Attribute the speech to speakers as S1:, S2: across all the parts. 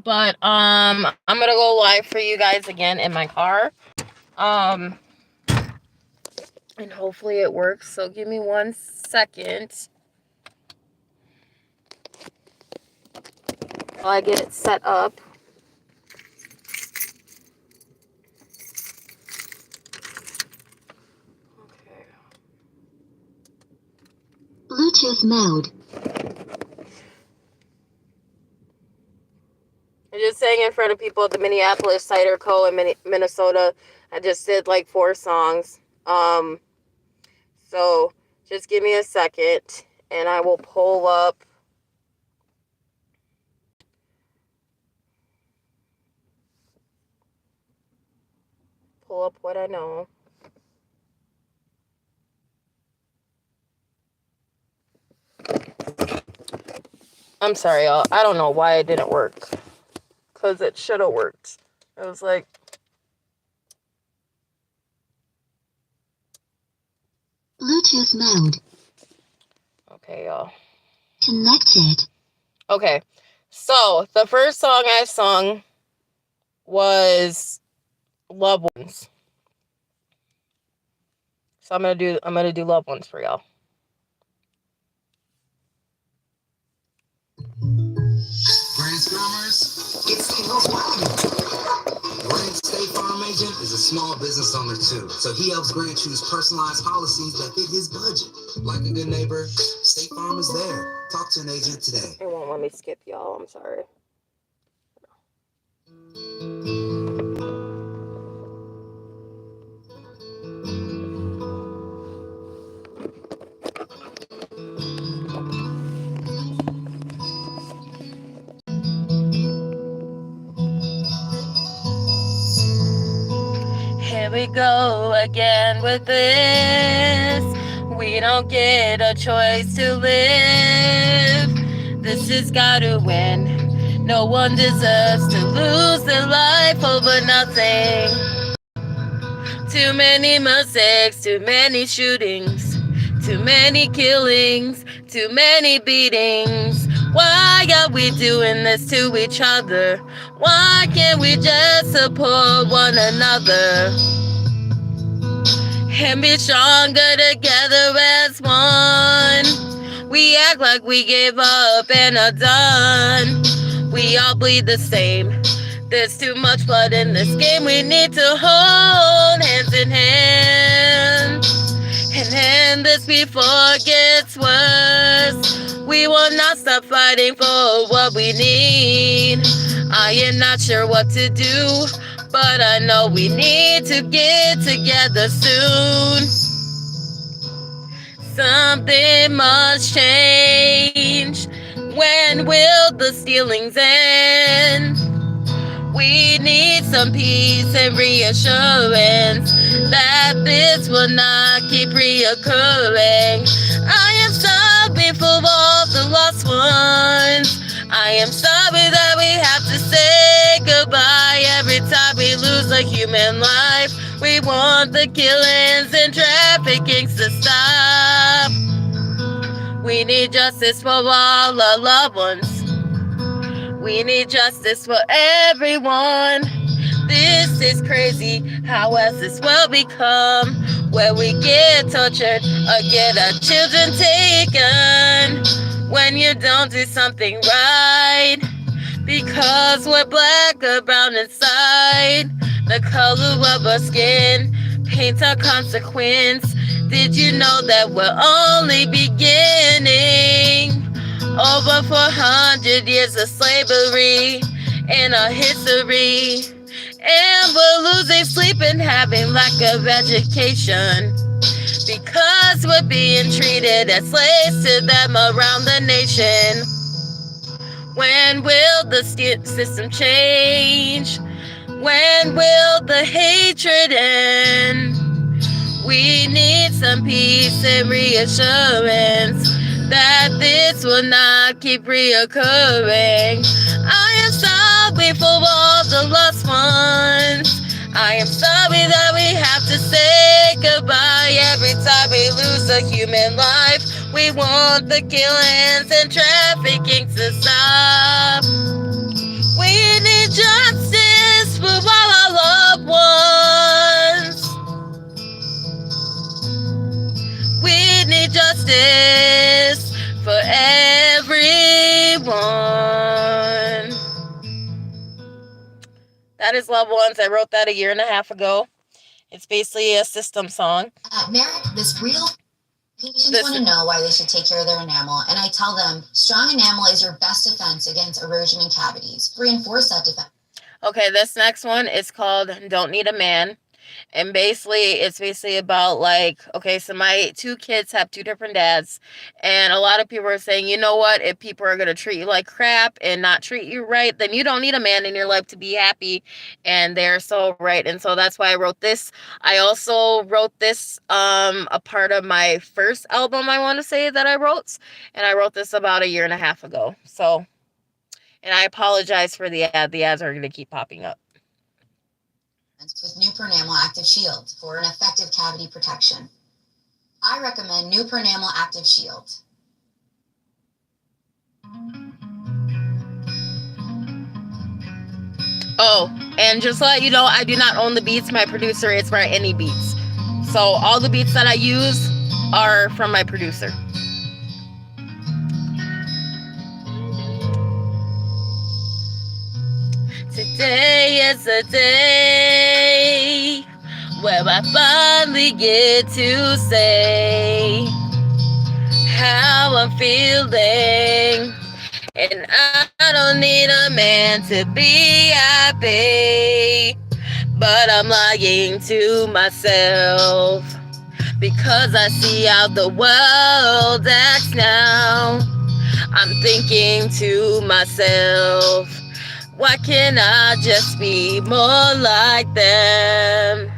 S1: but I'm gonna go live for you guys again in my car. And hopefully it works. So give me 1 second while I get it set up. Okay.
S2: Bluetooth mode.
S1: I just sang in front of people at the Minneapolis Cider Co. in Minnesota. I just did like 4 songs. So just give me a second and I will pull up what I know. I'm sorry, y'all. I don't know why it didn't work. Because it should have worked. I was like...
S2: Bluetooth mode.
S1: Okay, y'all.
S2: Connected.
S1: Okay. So, the first song I sung was Loved Ones. So I'm gonna do Loved Ones for y'all.
S3: Brainstormers, it's Tails Wagon. Grant's State Farm agent is a small business owner too, so he helps Grant choose personalized policies that fit his budget. Like a good neighbor, State Farm is there. Talk to an agent today.
S1: It won't let me skip y'all. I'm sorry. Here we go again with this. We don't get a choice to live. This has gotta win. No one deserves to lose their life over nothing. Too many mistakes, too many shootings, too many killings, too many beatings. Why are we doing this to each other? Why can't we just support one another and be stronger together as one? We act like we gave up and are done. We all bleed the same. There's too much blood in this game. We need to hold hands in hand and end this before it gets worse. We will not stop fighting for what we need. I am not sure what to do, but I know we need to get together soon. Something must change. When will the stealings end? We need some peace and reassurance that this will not keep reoccurring. I am sorry for all the lost ones. I am sorry that we have to say goodbye every time we lose a human life. We want the killings and traffickings to stop. We need justice for all our loved ones. We need justice for everyone. This is crazy. How has this world become? Where we get tortured or get our children taken when you don't do something right. Because we're black or brown inside. The color of our skin paints our consequence. Did you know that we're only beginning? Over 400 years of slavery in our history. And we're losing sleep and having lack of education. Because we're being treated as slaves to them around the nation. When will the system change? When will the hatred end? We need some peace and reassurance that this will not keep reoccurring. I am sorry for all the lost ones. I am sorry that we have to say goodbye every time we lose a human life. We want the killings and trafficking to stop. for all our loved ones. We need justice for everyone. That is Loved Ones. I wrote that a year and a half ago. It's basically a system song.
S4: Merrick, this real patients want to know why they should take care of their enamel, and I tell them strong enamel is your best defense against erosion and cavities. Reinforce that defense.
S1: Okay, this next one is called Don't Need a Man. And basically, it's basically about like, okay, so my 2 kids have 2 different dads. And a lot of people are saying, you know what, if people are going to treat you like crap and not treat you right, then you don't need a man in your life to be happy. And they're so right. And so that's why I wrote this. I also wrote this a part of my first album, I want to say, that I wrote. And I wrote this about a year and a half ago. So, and I apologize for the ad. The ads are going to keep popping up.
S4: With New Enamel Active Shield for an effective cavity protection. I recommend New Enamel Active Shield.
S1: Oh, and just to let you know, I do not own the beats. My producer is for any beats. So all the beats that I use are from my producer. Today is a day where I finally get to say how I'm feeling. And I don't need a man to be happy, but I'm lying to myself because I see how the world acts now. I'm thinking to myself, why can't I just be more like them?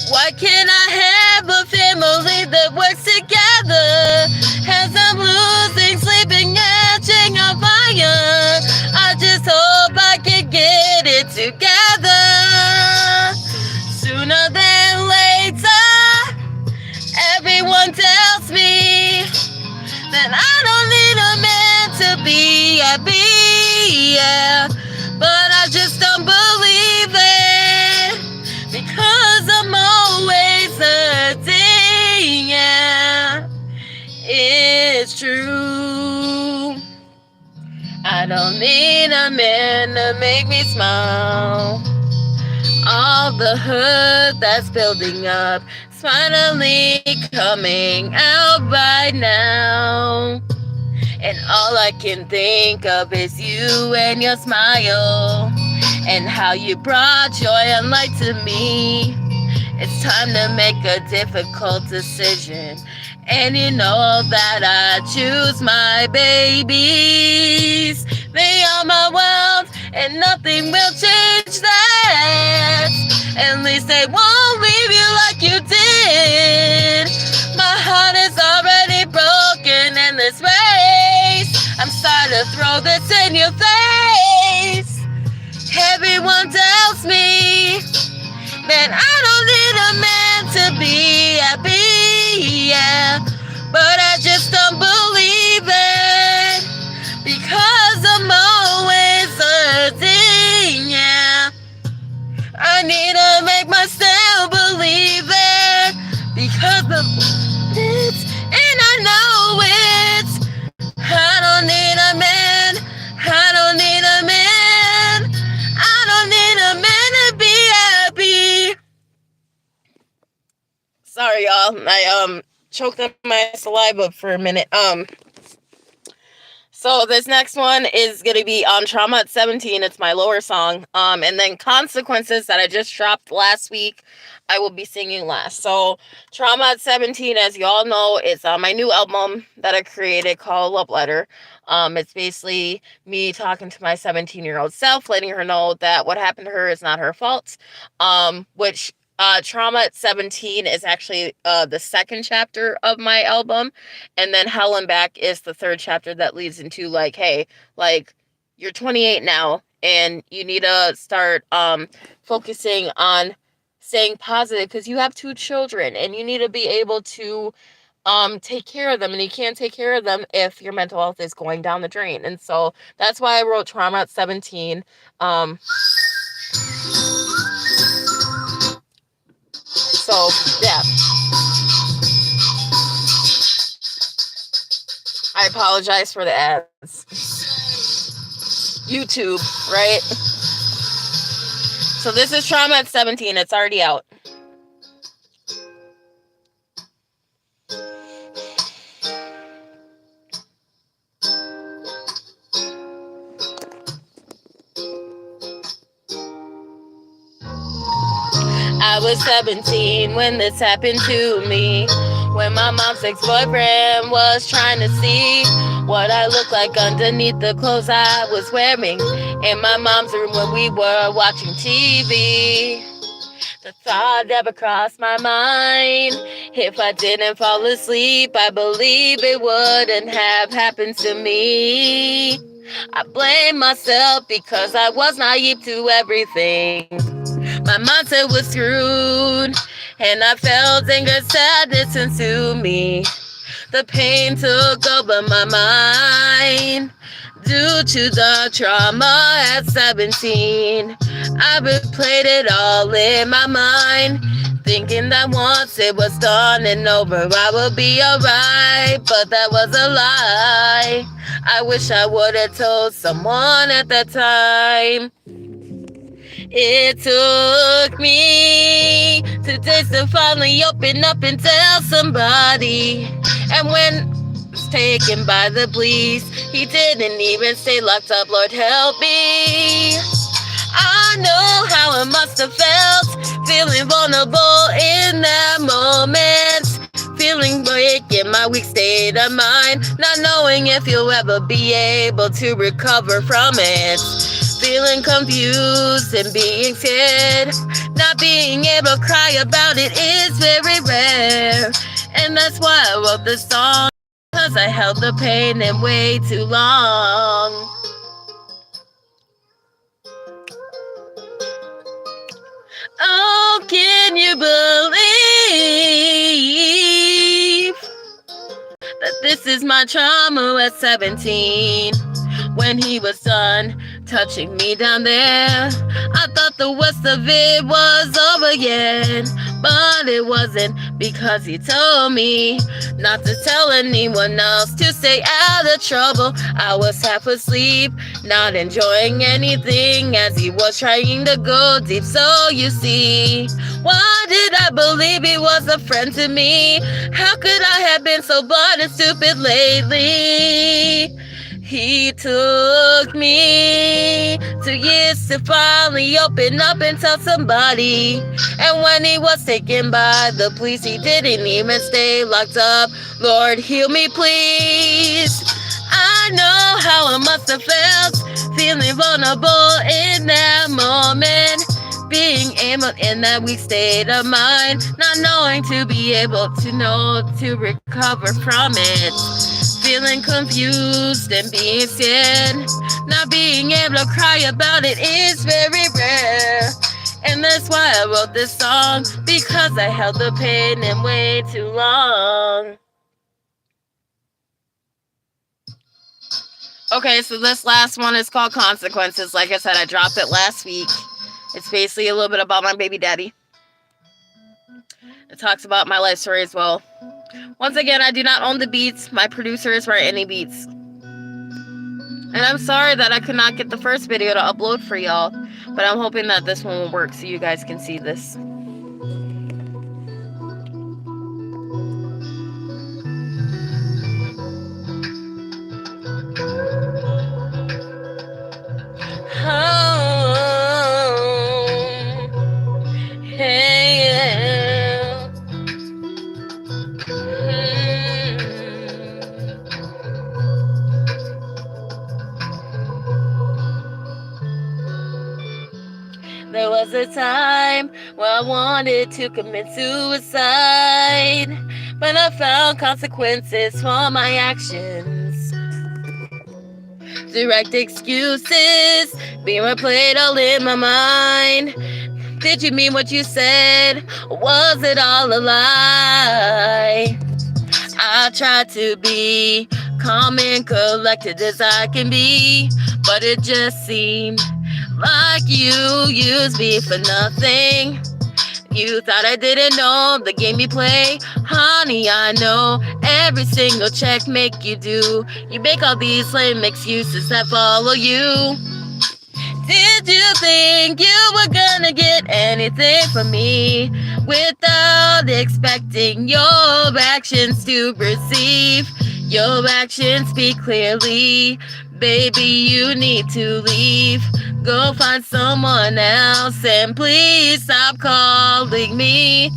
S1: Why can't I have a family that works together? As I'm losing, sleeping, catching on fire, I just hope I can get it together. Sooner than later, everyone tells me that I don't need a man to be happy, yeah. But I just don't believe it, because I'm always hurting, yeah. It's true. I don't need a man to make me smile. All the hurt that's building up is finally coming out right now. And all I can think of is you and your smile, and how you brought joy and light to me. It's time to make a difficult decision, and you know that I choose my babies. They are my world, and nothing will change that. At least they won't leave you like you did. My heart is already broken in this race. I'm starting to throw this in your face. Everyone tells me that I don't need a man to be happy, yeah. But I just don't believe it, because I'm always hurting, yeah. I need to make myself believe it, because of it, and I know it. I don't need a man, I don't need a man, I don't need a man to be happy. Sorry, y'all, I choked on my saliva for a minute. So this next one is going to be on Trauma at 17. It's my lower song. And then Consequences that I just dropped last week, I will be singing last. So Trauma at 17, as you all know, it's on my new album that I created called Love Letter. It's basically me talking to my 17-year-old self, letting her know that what happened to her is not her fault, which Trauma at 17 is actually the second chapter of my album. And then Hell and Back is the third chapter that leads into like, hey, like you're 28 now and you need to start focusing on staying positive, because you have 2 children and you need to be able to take care of them, and you can't take care of them if your mental health is going down the drain. And so that's why I wrote Trauma at 17. So, yeah. I apologize for the ads. YouTube, right? So this is Trauma at 17. It's already out. I was 17 when this happened to me. When my mom's ex-boyfriend was trying to see what I looked like underneath the clothes I was wearing in my mom's room when we were watching TV. The thought never crossed my mind. If I didn't fall asleep, I believe it wouldn't have happened to me. I blame myself because I was naive to everything. My mindset was screwed, and I felt anger, sadness into me. The pain took over my mind due to the trauma at 17. I replayed it all in my mind, thinking that once it was done and over, I would be alright, but that was a lie. I wish I would have told someone at that time. It took me 2 days to finally open up and tell somebody. And when I was taken by the police, he didn't even stay locked up. Lord help me. I know how it must have felt, feeling vulnerable in that moment, feeling weak in my weak state of mind, not knowing if you'll ever be able to recover from it. Feeling confused and being scared, not being able to cry about it is very rare. And that's why I wrote this song, because I held the pain in way too long. Oh, can you believe that this is my trauma at 17? When he was done touching me down there, I thought the worst of it was over yet, but it wasn't, because he told me not to tell anyone else, to stay out of trouble. I was half asleep, not enjoying anything, as he was trying to go deep. So you see, why did I believe he was a friend to me? How could I have been so blind and stupid lately? He took me 2 years to finally open up and tell somebody. And when he was taken by the police, he didn't even stay locked up. Lord, heal me, please. I know how it must have felt, feeling vulnerable in that moment, being able in that weak state of mind, not knowing to be able to know to recover from it. Feeling confused and being scared, not being able to cry about it is very rare. And that's why I wrote this song, because I held the pain in way too long. Okay, so this last one is called Consequences. Like I said, I dropped it last week. It's basically a little bit about my baby daddy. It talks about my life story as well. Once again, I do not own the beats. My producers write any beats. And I'm sorry that I could not get the first video to upload for y'all, but I'm hoping that this one will work so you guys can see this. There was a time where I wanted to commit suicide, but I found consequences for my actions. Direct excuses being replayed all in my mind. Did you mean what you said? Or was it all a lie? I tried to be calm and collected as I can be, but it just seemed Like you used me for nothing. You thought I didn't know the game you play. Honey, I know every single check make you do. You make all these lame excuses that follow you. Did you think you were gonna get anything from me without expecting your actions to receive? Your actions speak clearly. Baby, you need to leave. Go find someone else and please stop calling me.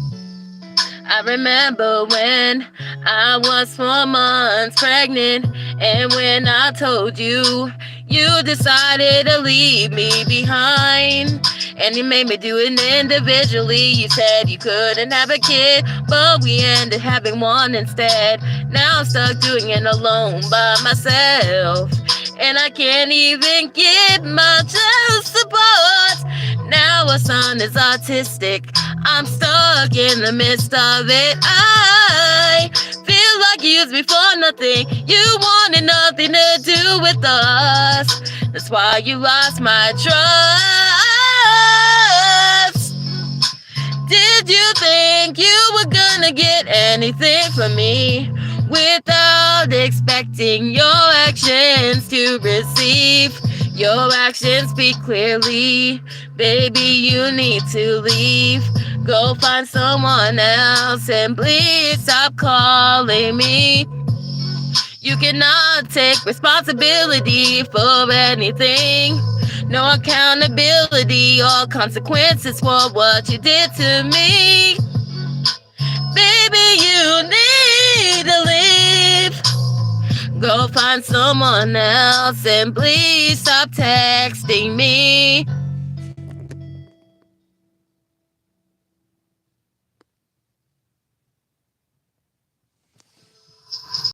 S1: I remember when I was 4 months pregnant, and when I told you, you decided to leave me behind. And you made me do it individually. You said you couldn't have a kid, but we ended having one instead. Now I'm stuck doing it alone by myself, and I can't even get my child support. Now our son is autistic. I'm stuck in the midst of it. I feel like you used me for nothing. You wanted nothing to do with us. That's why you lost my trust. Did you think you were gonna get anything from me without expecting your actions to receive? Your actions speak clearly. Baby, you need to leave. Go find someone else and please stop calling me. You cannot take responsibility for anything. No accountability or consequences for what you did to me. Baby, you need to leave. Go find someone else and please stop texting me.